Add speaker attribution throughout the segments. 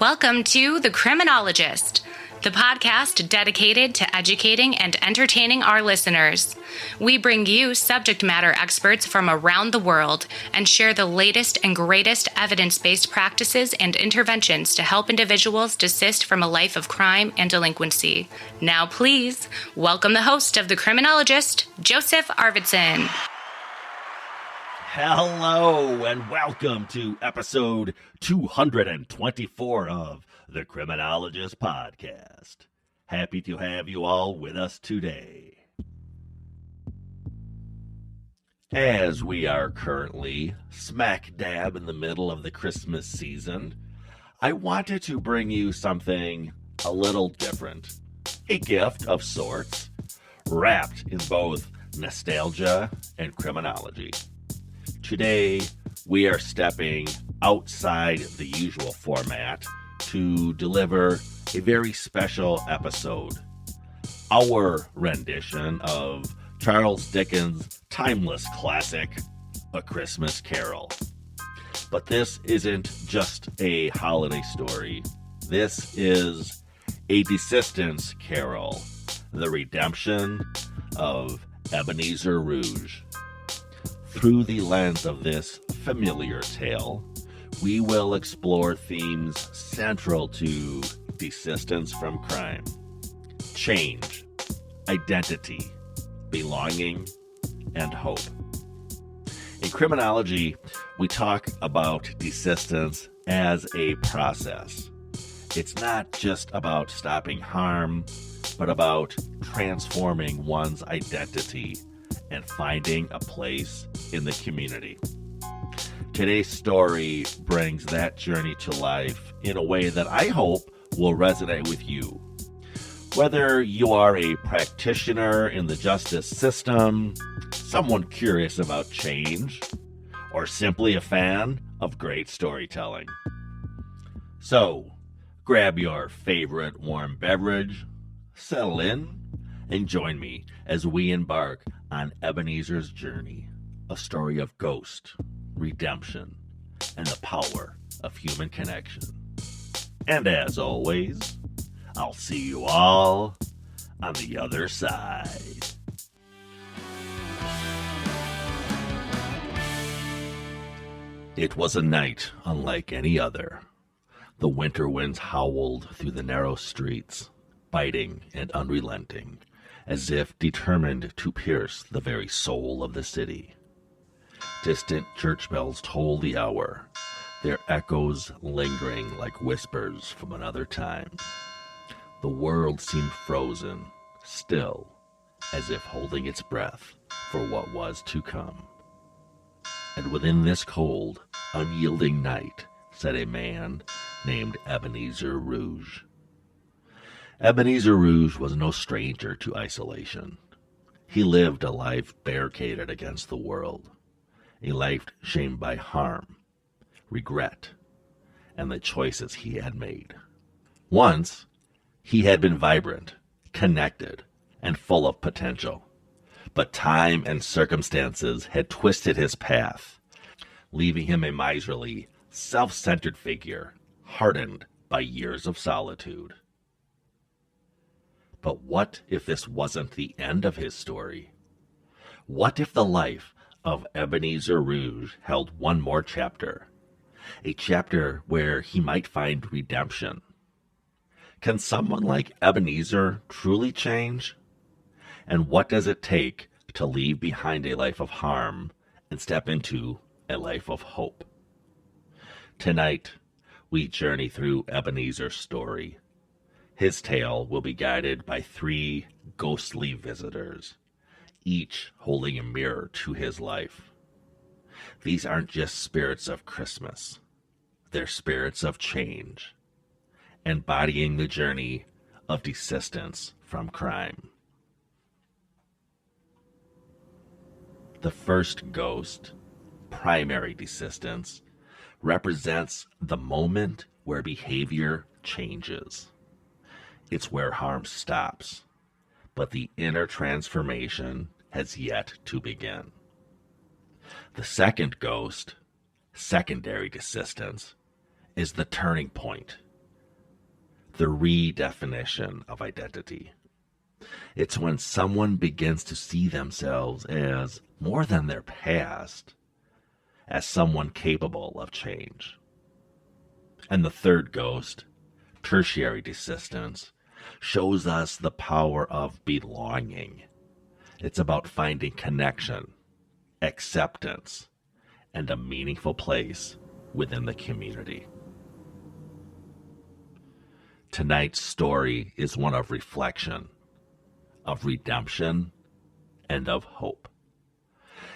Speaker 1: Welcome to The Criminologist, the podcast dedicated to educating and entertaining our listeners. We bring you subject matter experts from around the world and share the latest and greatest evidence-based practices and interventions to help individuals desist from a life of crime and delinquency. Now, please welcome the host of The Criminologist, Joseph Arvidsson.
Speaker 2: Hello and welcome to episode 224 of the Criminologist Podcast. Happy to have you all with us today. As we are currently smack dab in the middle of the Christmas season, I wanted to bring you something a little different. A gift of sorts, wrapped in both nostalgia and criminology. Today, we are stepping outside the usual format to deliver a very special episode. Our rendition of Charles Dickens' timeless classic, A Christmas Carol. But this isn't just a holiday story. This is a desistance carol, the redemption of Ebenezer Rouge. Through the lens of this familiar tale, we will explore themes central to desistance from crime: change, identity, belonging, and hope. In criminology, we talk about desistance as a process. It's not just about stopping harm, but about transforming one's identity and finding a place in the community. Today's story brings that journey to life in a way that I hope will resonate with you. Whether you are a practitioner in the justice system, someone curious about change, or simply a fan of great storytelling. So, grab your favorite warm beverage, settle in, and join me as we embark on Ebenezer's journey, a story of ghost, redemption, and the power of human connection. And as always, I'll see you all on the other side. It was a night unlike any other. The winter winds howled through the narrow streets, biting and unrelenting, as if determined to pierce the very soul of the city. Distant church bells tolled the hour, their echoes lingering like whispers from another time. The world seemed frozen, still, as if holding its breath for what was to come. And within this cold, unyielding night sat a man named Ebenezer Rouge. Ebenezer Rouge was no stranger to isolation. He lived a life barricaded against the world, a life shamed by harm, regret, and the choices he had made. Once, he had been vibrant, connected, and full of potential, but time and circumstances had twisted his path, leaving him a miserly, self-centered figure, hardened by years of solitude. But what if this wasn't the end of his story? What if the life of Ebenezer Rouge held one more chapter? A chapter where he might find redemption. Can someone like Ebenezer truly change? And what does it take to leave behind a life of harm and step into a life of hope? Tonight, we journey through Ebenezer's story. His tale will be guided by three ghostly visitors, each holding a mirror to his life. These aren't just spirits of Christmas. They're spirits of change, embodying the journey of desistance from crime. The first ghost, primary desistance, represents the moment where behavior changes. It's where harm stops, but the inner transformation has yet to begin. The second ghost, secondary desistance, is the turning point. the redefinition of identity. It's when someone begins to see themselves as more than their past, as someone capable of change. And the third ghost, tertiary desistance, shows us the power of belonging. It's about finding connection, acceptance, and a meaningful place within the community. Tonight's story is one of reflection, of redemption, and of hope.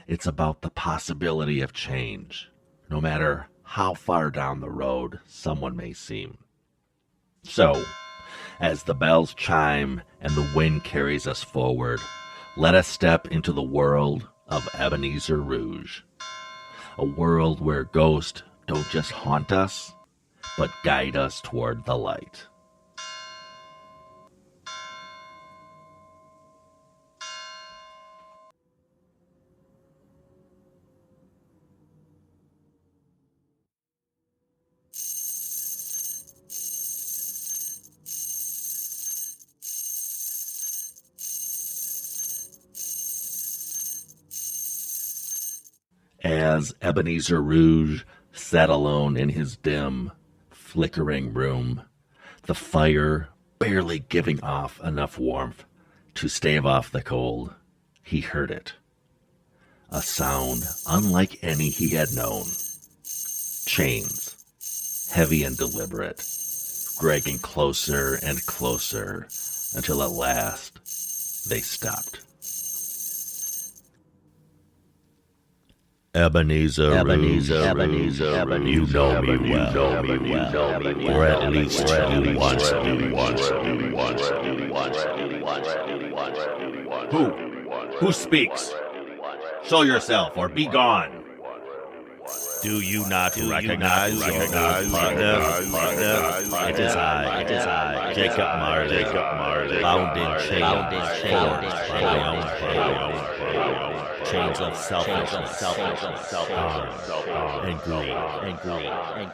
Speaker 2: It's about the possibility of change, no matter how far down the road someone may seem. So, as the bells chime and the wind carries us forward, let us step into the world of Ebenezer Rouge. A world where ghosts don't just haunt us, but guide us toward the light. As Ebenezer Rouge sat alone in his dim, flickering room, the fire barely giving off enough warmth to stave off the cold, he heard it. A sound unlike any he had known. Chains, heavy and deliberate, dragging closer and closer until at last they stopped. Ebenezer Rouge, you know me well, or at least you once did. Who speaks? Show yourself or be gone. Do you not recognize your partner? It is I, Jacob Marley, bound in chains, forged by my own chains of selfishness, and greed.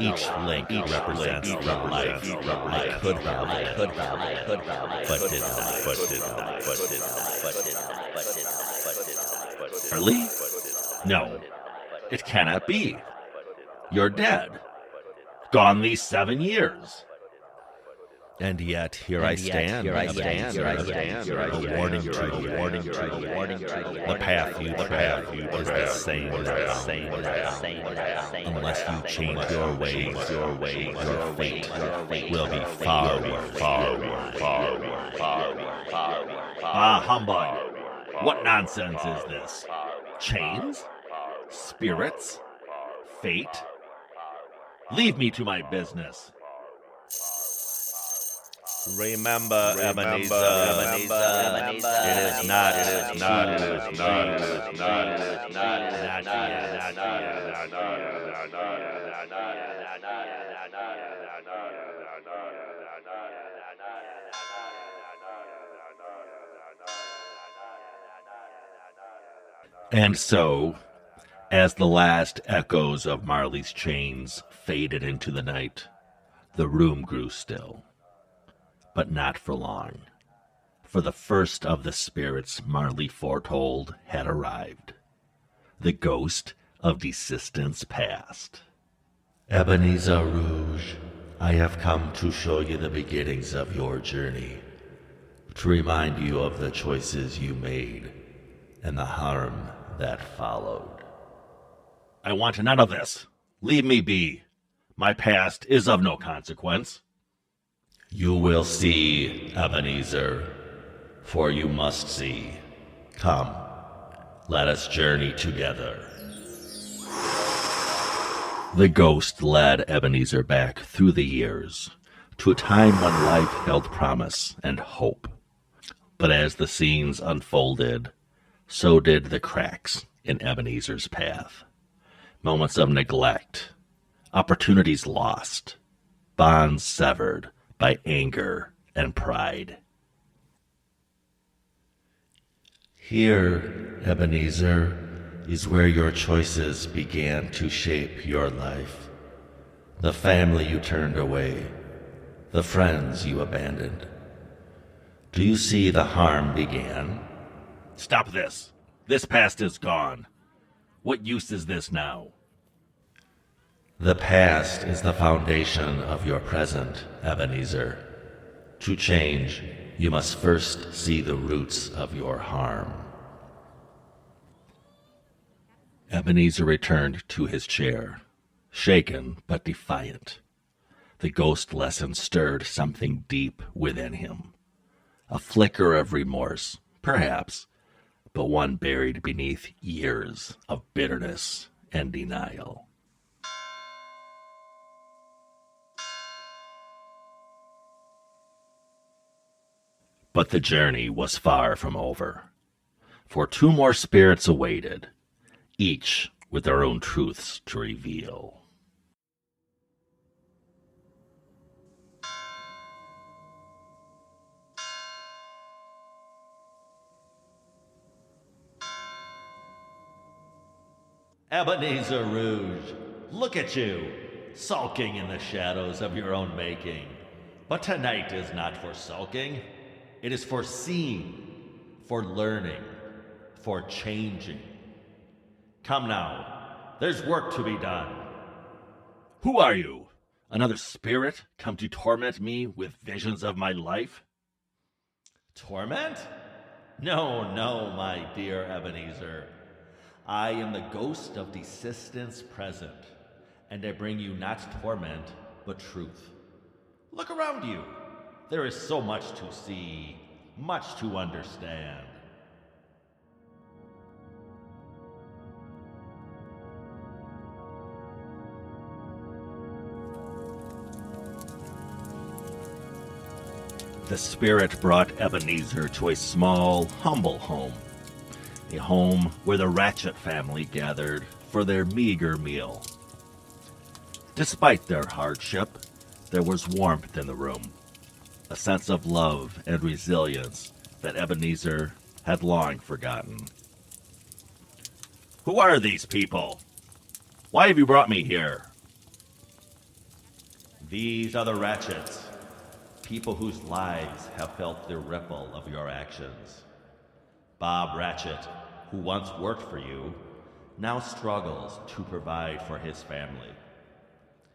Speaker 2: Each link represents the life I could have, but did not. Marley? No, it cannot be. You're dead. Gone these 7 years. And yet, here I stand, a warning tree. The path you is the same. Unless you change your ways, your fate will be far worse. Ah, humbug. What nonsense is this? Chains? Spirits? Fate? Leave me to my business. Remember, Ebenezer, it is not. And so, as the last echoes of Marley's chains faded into the night, the room grew still. But not for long, for the first of the spirits Marley foretold had arrived, the Ghost of Desistance Past. Ebenezer Rouge, I have come to show you the beginnings of your journey, to remind you of the choices you made and the harm that followed. I want none of this. Leave me be. My past is of no consequence. You will see, Ebenezer, for you must see. Come, let us journey together. The ghost led Ebenezer back through the years, to a time when life held promise and hope. But as the scenes unfolded, so did the cracks in Ebenezer's path. Moments of neglect, opportunities lost, bonds severed by anger and pride. Here, Ebenezer, is where your choices began to shape your life. The family you turned away, the friends you abandoned. Do you see the harm began? Stop this! This past is gone. What use is this now? The past is the foundation of your present, Ebenezer. To change, you must first see the roots of your harm. Ebenezer returned to his chair, shaken but defiant. The ghost lesson stirred something deep within him. A flicker of remorse, perhaps, but one buried beneath years of bitterness and denial. But the journey was far from over, for 2 more spirits awaited, each with their own truths to reveal. Ebenezer Rouge, look at you, sulking in the shadows of your own making. But tonight is not for sulking. It is for seeing, for learning, for changing. Come now, there's work to be done. Who are you? Another spirit come to torment me with visions of my life? Torment? No, no, my dear Ebenezer. I am the Ghost of Desistance Present, and I bring you not torment, but truth. Look around you. There is so much to see, much to understand. The spirit brought Ebenezer to a small, humble home. A home where the Ratchet family gathered for their meager meal. Despite their hardship, there was warmth in the room, a sense of love and resilience that Ebenezer had long forgotten. Who are these people? Why have you brought me here? These are the Ratchets, people whose lives have felt the ripple of your actions. Bob Ratchet, who once worked for you, now struggles to provide for his family.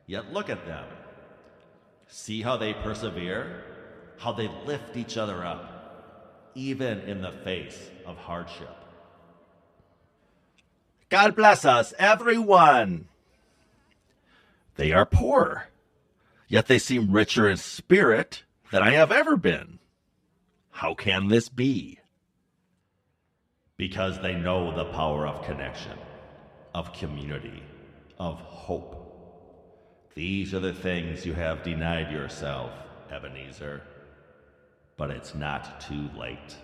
Speaker 2: Yet look at them. See how they persevere, how they lift each other up, even in the face of hardship. God bless us, everyone! They are poor, yet they seem richer in spirit than I have ever been. How can this be? Because they know the power of connection, of community, of hope. These are the things you have denied yourself, Ebenezer. But it's not too late.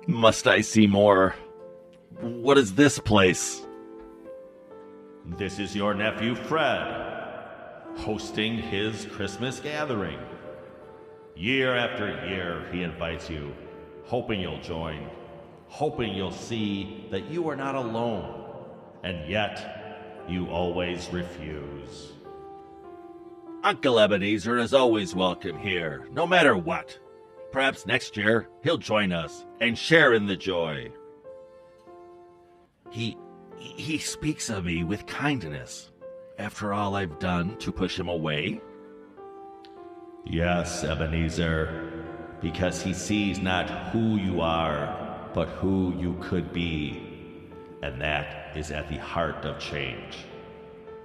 Speaker 2: Must I see more? What is this place? This is your nephew Fred, hosting his Christmas gathering. Year after year, he invites you, hoping you'll join, hoping you'll see that you are not alone, and yet you always refuse. Uncle Ebenezer is always welcome here, no matter what. Perhaps next year he'll join us and share in the joy. He speaks of me with kindness, after all I've done to push him away. Yes, Ebenezer, because he sees not who you are, but who you could be. And that is at the heart of change.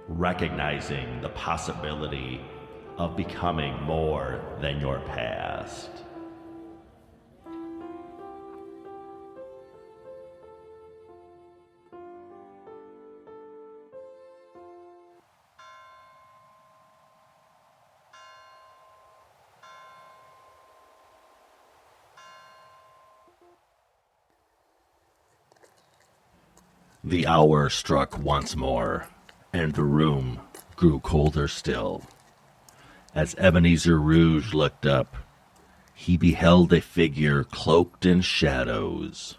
Speaker 2: Recognizing the possibility of becoming more than your past. The hour struck once more, and the room grew colder still. As Ebenezer Rouge looked up, he beheld a figure cloaked in shadows,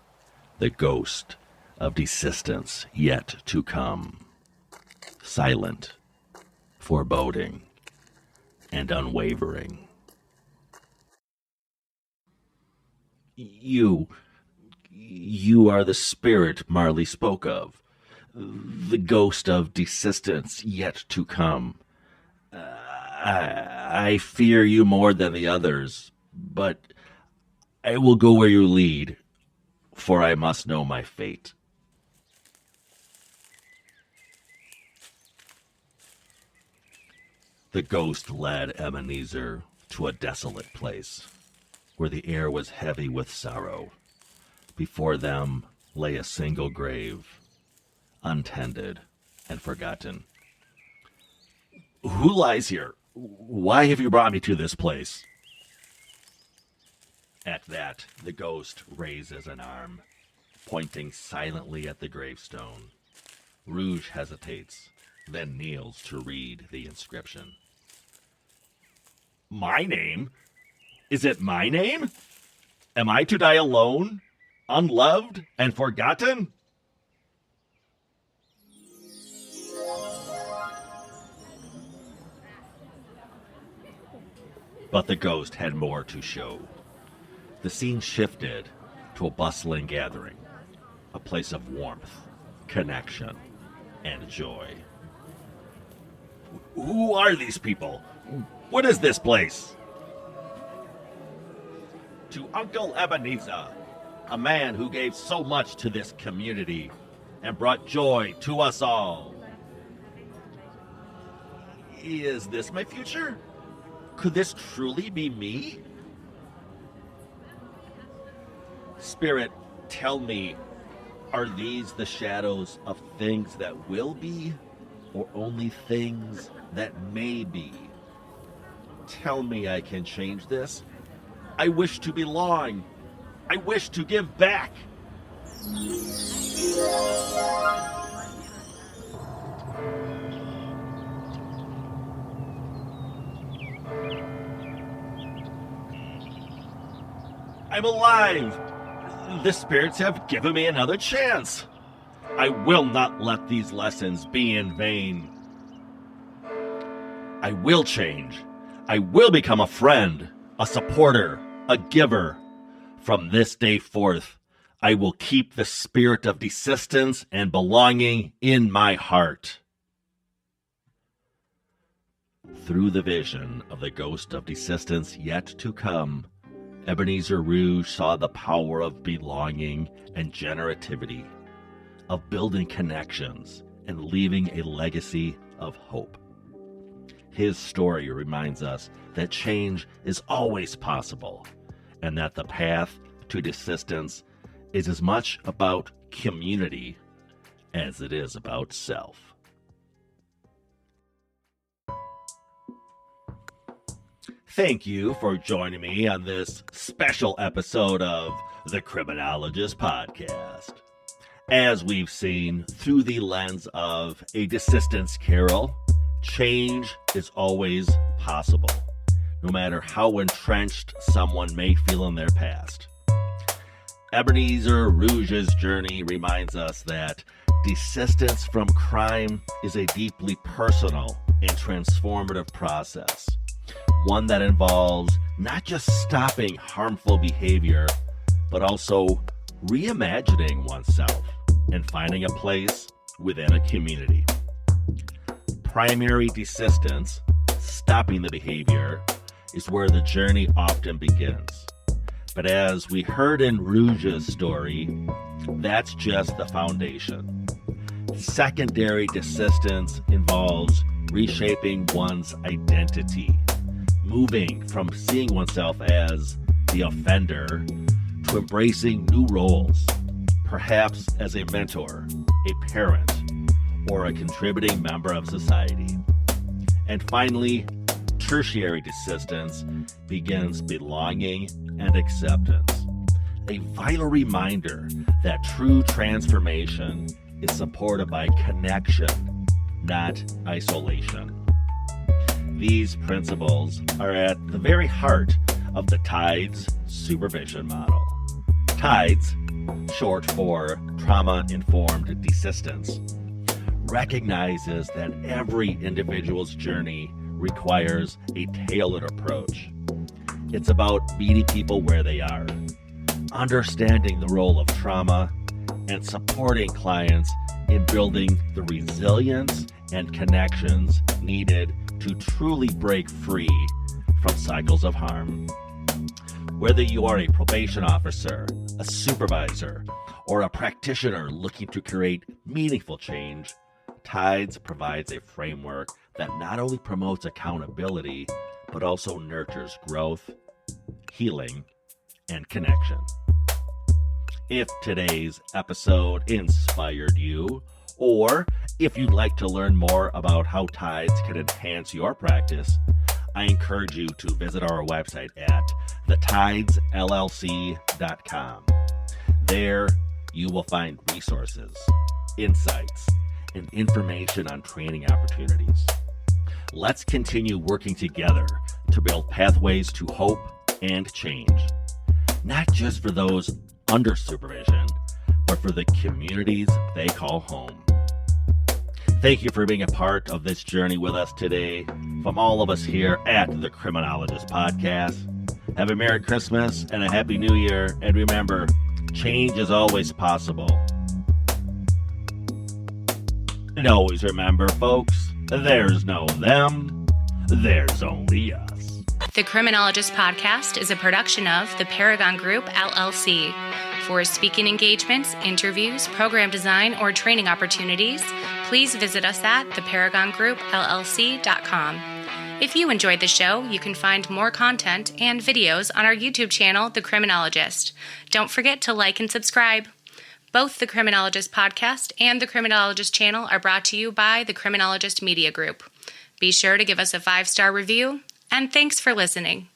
Speaker 2: the ghost of desistance yet to come. Silent, foreboding, and unwavering. You are the spirit Marley spoke of, the ghost of desistance yet to come. I fear you more than the others, but I will go where you lead, for I must know my fate. The ghost led Ebenezer to a desolate place, where the air was heavy with sorrow. Before them lay a single grave, untended and forgotten. Who lies here? Why have you brought me to this place? At that, the ghost raises an arm, pointing silently at the gravestone. Rouge hesitates, then kneels to read the inscription. My name? Is it my name? Am I to die alone, unloved, and forgotten? But the ghost had more to show. The scene shifted to a bustling gathering, a place of warmth, connection, and joy. Who are these people? What is this place? To Uncle Ebenezer, a man who gave so much to this community and brought joy to us all. Is this my future? Could this truly be me? Spirit, tell me, are these the shadows of things that will be, or only things that may be? Tell me I can change this. I wish to belong. I wish to give back. I'm alive. The spirits have given me another chance. I will not let these lessons be in vain. I will change. I will become a friend, a supporter, a giver. From this day forth, I will keep the spirit of desistance and belonging in my heart. Through the vision of the ghost of desistance yet to come, Ebenezer Rouge saw the power of belonging and generativity, of building connections and leaving a legacy of hope. His story reminds us that change is always possible, and that the path to desistance is as much about community as it is about self. Thank you for joining me on this special episode of the Criminologist Podcast. As we've seen through the lens of a desistance carol, change is always possible, no matter how entrenched someone may feel in their past. Ebenezer Rouge's journey reminds us that desistance from crime is a deeply personal and transformative process. One that involves not just stopping harmful behavior, but also reimagining oneself and finding a place within a community. Primary desistance, stopping the behavior, is where the journey often begins. But as we heard in Rouge's story, that's just the foundation. Secondary desistance involves reshaping one's identity, moving from seeing oneself as the offender to embracing new roles, perhaps as a mentor, a parent, or a contributing member of society. And finally, tertiary desistance begins belonging and acceptance, a vital reminder that true transformation is supported by connection, not isolation. These principles are at the very heart of the TIDES Supervision Model. TIDES, short for Trauma-Informed Desistance, recognizes that every individual's journey requires a tailored approach. It's about meeting people where they are, understanding the role of trauma, and supporting clients in building the resilience and connections needed to truly break free from cycles of harm. Whether you are a probation officer, a supervisor, or a practitioner looking to create meaningful change, TIDES provides a framework that not only promotes accountability, but also nurtures growth, healing, and connection. If today's episode inspired you, or if you'd like to learn more about how TIDES can enhance your practice, I encourage you to visit our website at thetidesllc.com. There, you will find resources, insights, and information on training opportunities. Let's continue working together to build pathways to hope and change, not just for those under supervision, but for the communities they call home. Thank you for being a part of this journey with us today. From all of us here at the Criminologist Podcast, have a Merry Christmas and a Happy New Year. And remember, change is always possible. And always remember, folks, there's no them, there's only us.
Speaker 1: The Criminologist Podcast is a production of the Paragon Group, LLC. For speaking engagements, interviews, program design, or training opportunities, please visit us at theparagongroup.llc.com. If you enjoyed the show, you can find more content and videos on our YouTube channel, The Criminologist. Don't forget to like and subscribe. Both the Criminologist Podcast and the Criminologist channel are brought to you by the Criminologist Media Group. Be sure to give us a 5-star review, and thanks for listening.